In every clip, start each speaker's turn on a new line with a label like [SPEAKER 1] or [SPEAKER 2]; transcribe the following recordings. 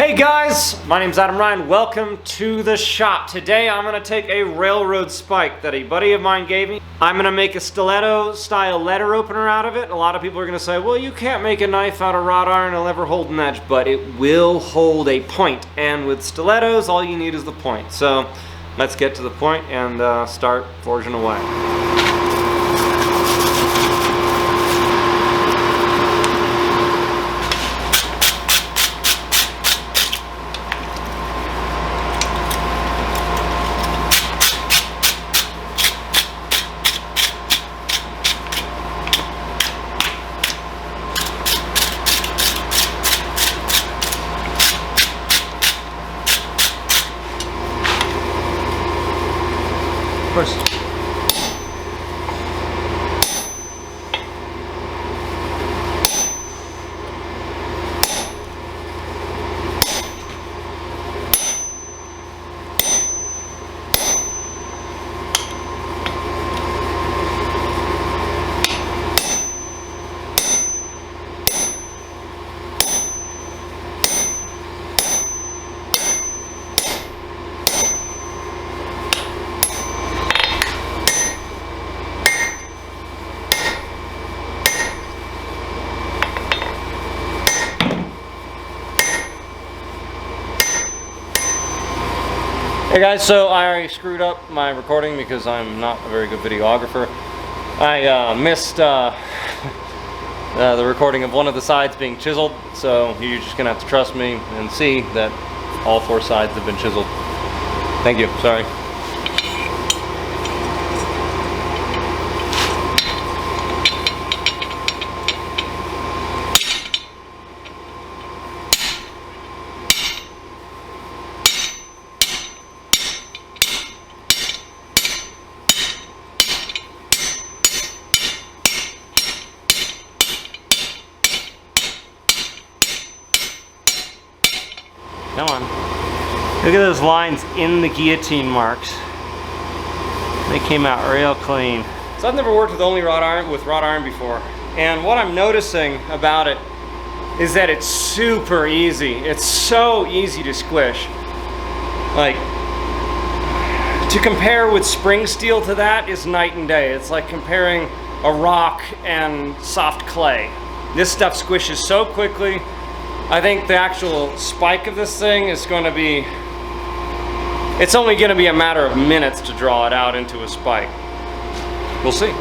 [SPEAKER 1] Hey guys, my name's Adam Rhein. Welcome to the shop. Today I'm going to take a railroad spike that a buddy of mine gave me. I'm going to make a stiletto style letter opener out of it. A lot of people are going to say, well, you can't make a knife out of wrought iron, it'll never hold an edge, but it will hold a point. And with stilettos, all you need is the point. So let's get to the point and start forging away. Of course. Hey guys, so I already screwed up my recording because I'm not a very good videographer. I missed the recording of one of the sides being chiseled, so you're just gonna have to trust me and see that all four sides have been chiseled. Thank you, sorry. Come on. Look at those lines in the guillotine marks. They came out real clean. So I've never worked with wrought iron before. And what I'm noticing about it is that it's super easy. It's so easy to squish. Like, to compare with spring steel to that is night and day. It's like comparing a rock and soft clay. This stuff squishes so quickly. I think the actual spike of this thing is going to be, it's only going to be a matter of minutes to draw it out into a spike. We'll see.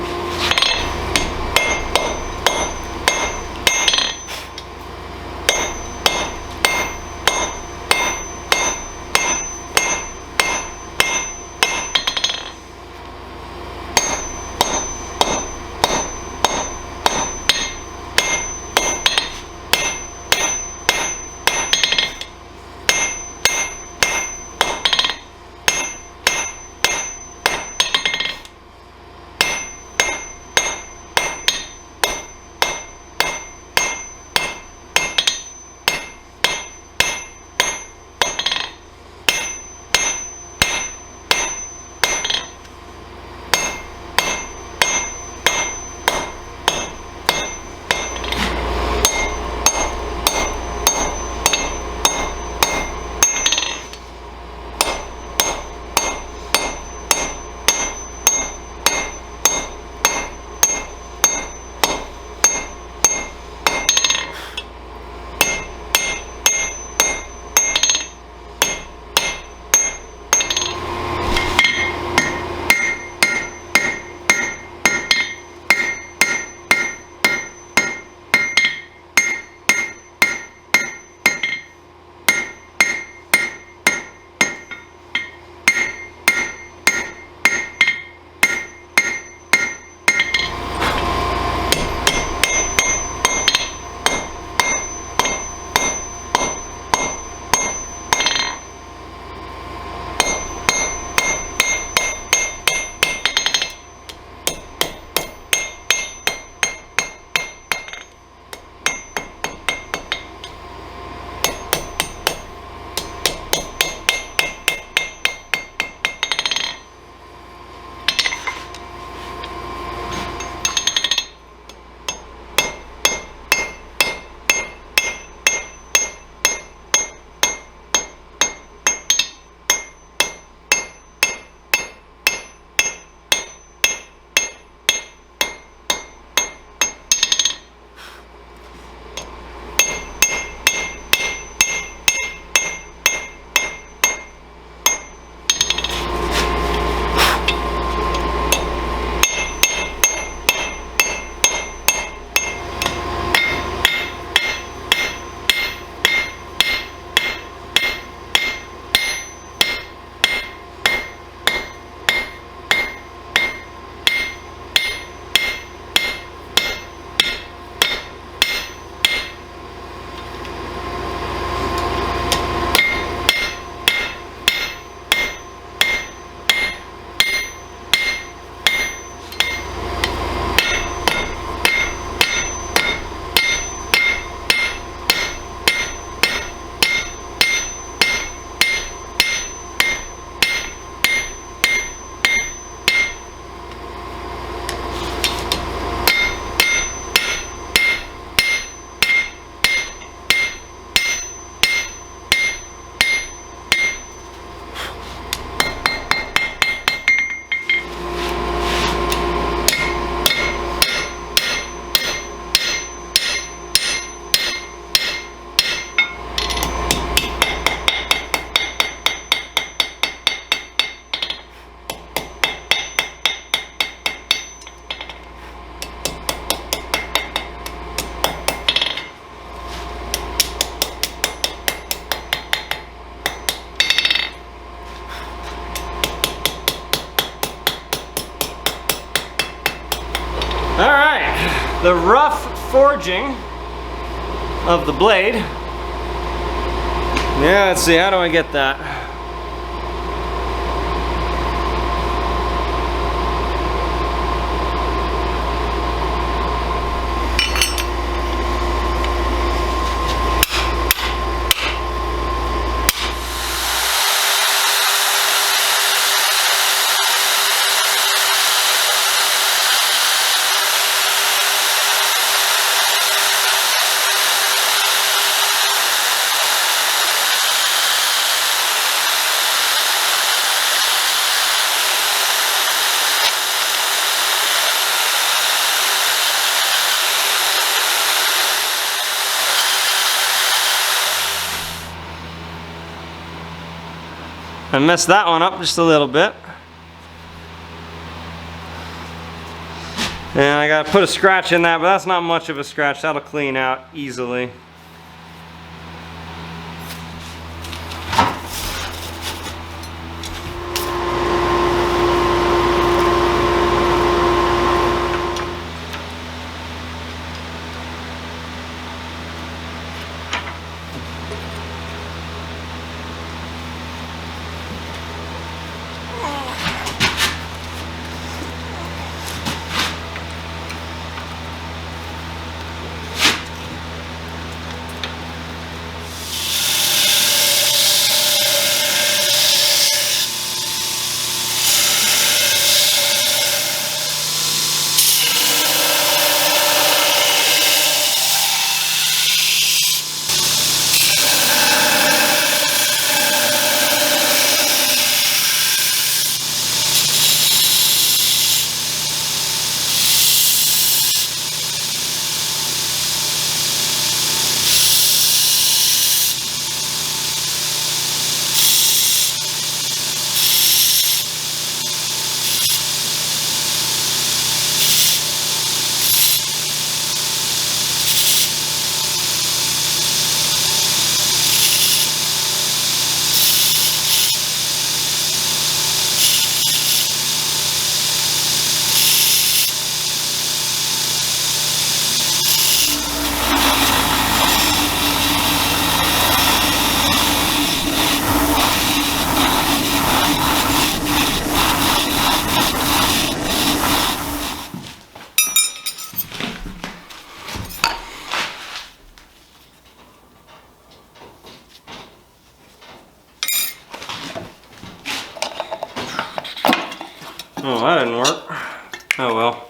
[SPEAKER 1] the rough forging of the blade. Yeah, let's see, how do I get that? I messed that one up just a little bit. And I gotta put a scratch in that, but that's not much of a scratch. That'll clean out easily. Oh, that didn't work. Oh well.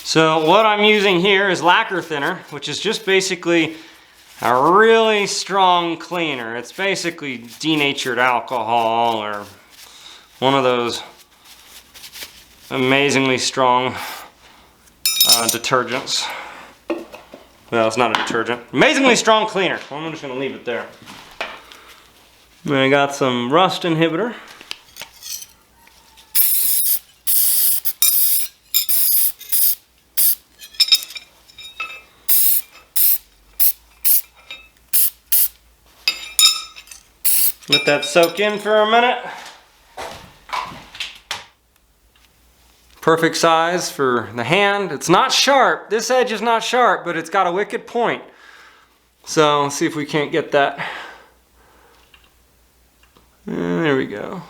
[SPEAKER 1] So what I'm using here is lacquer thinner, which is just basically a really strong cleaner. It's basically denatured alcohol or one of those amazingly strong detergents. Well, it's not a detergent. Amazingly strong cleaner. Well, I'm just going to leave it there. And I got some rust inhibitor. Let that soak in for a minute. Perfect size for the hand. It's not sharp. This edge is not sharp, but it's got a wicked point. So let's see if we can't get that. And there we go.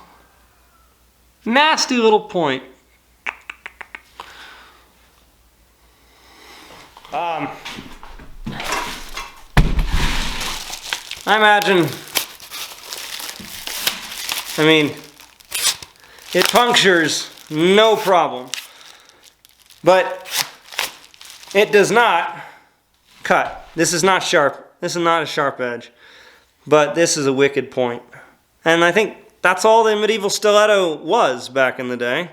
[SPEAKER 1] Nasty little point. I imagine, it punctures no problem, but it does not cut. This is not sharp. This is not a sharp edge, but this is a wicked point. And I think that's all the medieval stiletto was back in the day.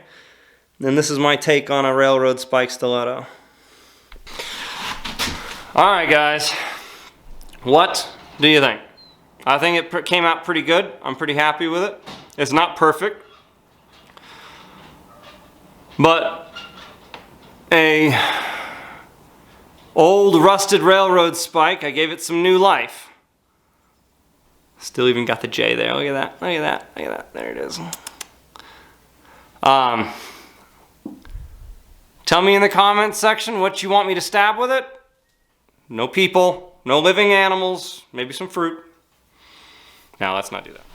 [SPEAKER 1] And this is my take on a railroad spike stiletto. All right, guys, what do you think? I think it came out pretty good. I'm pretty happy with it. It's not perfect, but a old rusted railroad spike, I gave it some new life. Still even got the J there. Look at that. Look at that. Look at that. There it is. Tell me in the comments section what you want me to stab with it. No people, no living animals, maybe some fruit. Now let's not do that.